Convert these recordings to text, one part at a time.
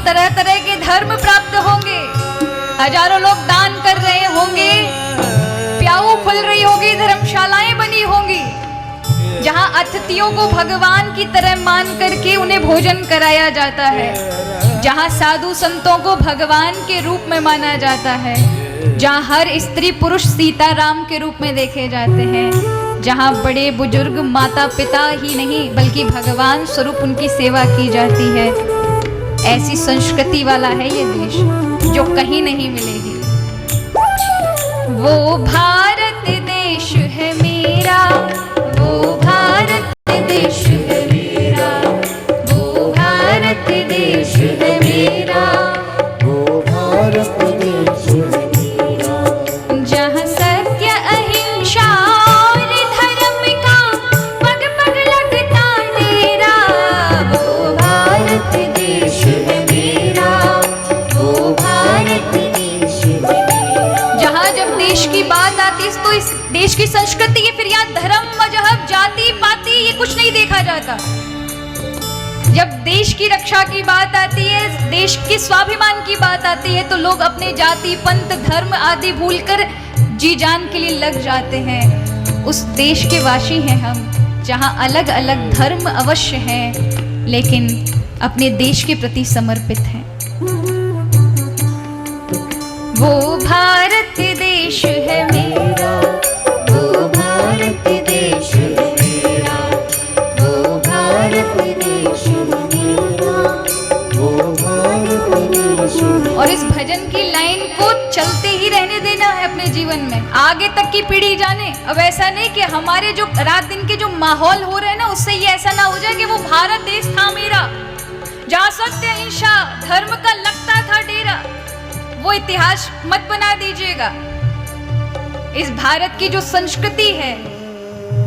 तरह तरह के धर्म प्राप्त होंगे, हजारों लोग दान कर रहे होंगे, प्याऊ खुल रही होगी, धर्मशालाएं बनी होंगी, जहां अतिथियों को भगवान की तरह मान करके उन्हें भोजन कराया जाता है, जहां साधु संतों को भगवान के रूप में माना जाता है, जहां हर स्त्री पुरुष सीताराम के रूप में देखे जाते हैं, जहां बड़े बुजुर्ग माता पिता ही नहीं बल्कि भगवान स्वरूप उनकी सेवा की जाती है। ऐसी संस्कृति वाला है ये देश जो कहीं नहीं मिलेगी। वो भारत देश है मेरा, वो भारत देश है मेरा, वो भारत देश है मेरा, वो भारत देश है मेरा, जहाँ सत्य अहिंसा और धर्म का पग पग लगता डेरा। वो भारत देश है मेरा, वो भारत देश है मेरा। जहाँ जब देश की बात आती है तो इस देश की संस्कृति है, फिर यहाँ धर्म मजहब जाति पाति ये कुछ नहीं देखा जाता। जब देश की रक्षा की बात आती है, देश के स्वाभिमान की बात आती है, तो लोग अपने जाति पंथ धर्म आदि भूलकर जी जान के लिए लग जाते हैं। उस देश के वासी हैं हम, जहाँ अलग अलग धर्म अवश्य हैं लेकिन अपने देश के प्रति समर्पित हैं। वो भारत देश है मेरा, वो भारत देश है मेरा, वो भारत देश है मेरा, वो भारत देश है। और इस भजन की लाइन को चलते ही रहने देना है अपने जीवन में, आगे तक की पीढ़ी जाने। अब ऐसा नहीं कि हमारे जो रात दिन के जो माहौल हो रहे हैं ना, उससे ये ऐसा ना हो जाए कि वो भारत देश था मेरा, जहाँ सत्य अहिंसा धर्म का लगता था डेरा। वो इतिहास मत बना दीजिएगा। इस भारत की जो संस्कृति है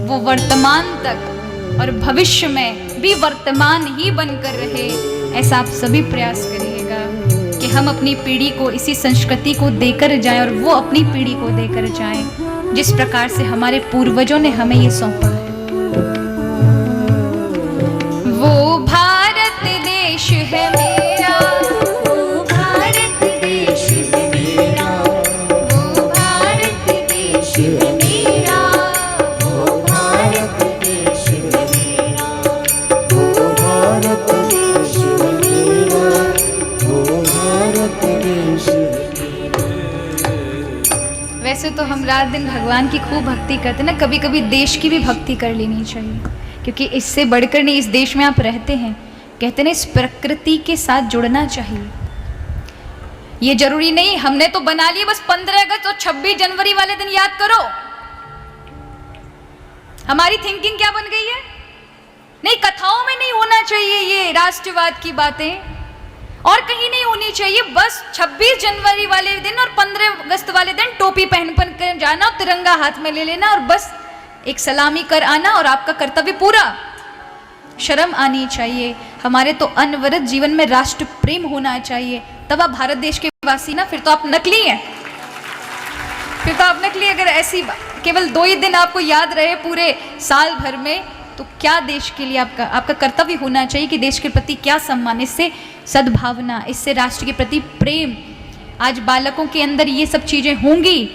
वो वर्तमान तक और भविष्य में भी वर्तमान ही बनकर रहे, ऐसा आप सभी प्रयास करिएगा कि हम अपनी पीढ़ी को इसी संस्कृति को देकर जाएं और वो अपनी पीढ़ी को देकर जाएं जिस प्रकार से हमारे पूर्वजों ने हमें ये सौंपा है। वो भारत देश है मेरा, वो भारत देश है मेरा, वो भारत देश है मेरा, वो भारत देश है मेरा, वो भारत देश है मेरा, वो भारत देश है मेरा। वैसे तो हम रात दिन भगवान की खूब भक्ति करते ना, कभी कभी देश की भी भक्ति कर लेनी चाहिए, क्योंकि इससे बढ़कर नहीं, इस देश में आप रहते हैं, कहते ना इस प्रकृति के साथ जुड़ना चाहिए। ये जरूरी नहीं हमने तो बना लिए बस 15 अगस्त और 26 जनवरी वाले दिन याद करो। हमारी थिंकिंग क्या बन गई है? नहीं, कथाओं में नहीं होना चाहिए ये राष्ट्रवाद की बातें, और कहीं नहीं होनी चाहिए। बस 26 जनवरी वाले दिन और 15 अगस्त वाले दिन टोपी पहन कर जाना और तिरंगा हाथ में ले लेना और बस एक सलामी कर आना और आपका कर्तव्य पूरा। शर्म आनी चाहिए। हमारे तो अनवरत जीवन में राष्ट्र प्रेम होना चाहिए, तब आप भारत देश के वासी ना, फिर तो आप नकली हैं। फिर तो आप नकली। अगर ऐसी केवल 2 ही दिन आपको याद रहे पूरे साल भर में, तो क्या देश के लिए आपका कर्तव्य होना चाहिए कि देश के प्रति क्या सम्मान, इससे सद्भावना, इससे राष्ट्र के प्रति प्रेम। आज बालकों के अंदर ये सब चीजें होंगी,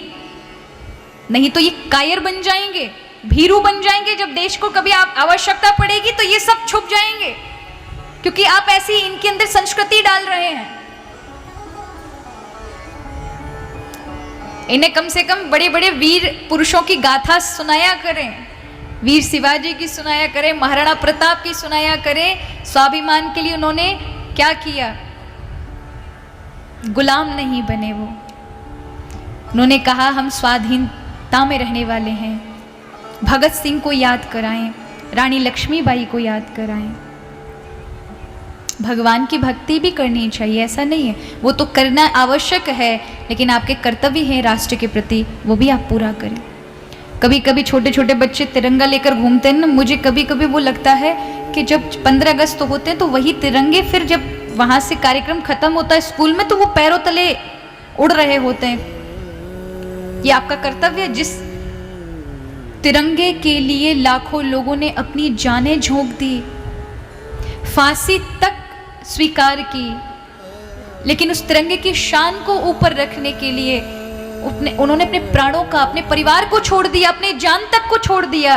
नहीं तो ये कायर बन जाएंगे, भीरू बन जाएंगे। जब देश को कभी आप आवश्यकता पड़ेगी तो ये सब छुप जाएंगे, क्योंकि आप ऐसी इनके अंदर संस्कृति डाल रहे हैं। इन्हें कम से कम बड़े बड़े वीर पुरुषों की गाथा सुनाया करें, वीर शिवाजी की सुनाया करें, महाराणा प्रताप की सुनाया करें। स्वाभिमान के लिए उन्होंने क्या किया, गुलाम नहीं बने वो। उन्होंने कहा हम स्वाधीनता में रहने वाले हैं। भगत सिंह को याद कराएं, रानी लक्ष्मीबाई को याद कराएं। भगवान की भक्ति भी करनी चाहिए, ऐसा नहीं है, वो तो करना आवश्यक है, लेकिन आपके कर्तव्य हैं राष्ट्र के प्रति, वो भी आप पूरा करें। कभी कभी छोटे छोटे बच्चे तिरंगा लेकर घूमते हैं ना, मुझे कभी कभी वो लगता है कि जब 15 अगस्त होते हैं तो वही तिरंगे फिर जब वहाँ से कार्यक्रम खत्म होता है स्कूल में, तो वो पैरों तले उड़ रहे होते हैं। ये आपका कर्तव्य है। जिस तिरंगे के लिए लाखों लोगों ने अपनी जानें झोंक दी, फांसी तक स्वीकार की, लेकिन उस तिरंगे की शान को ऊपर रखने के लिए उन्होंने अपने प्राणों का, अपने परिवार को छोड़ दिया, अपने जान तक को छोड़ दिया।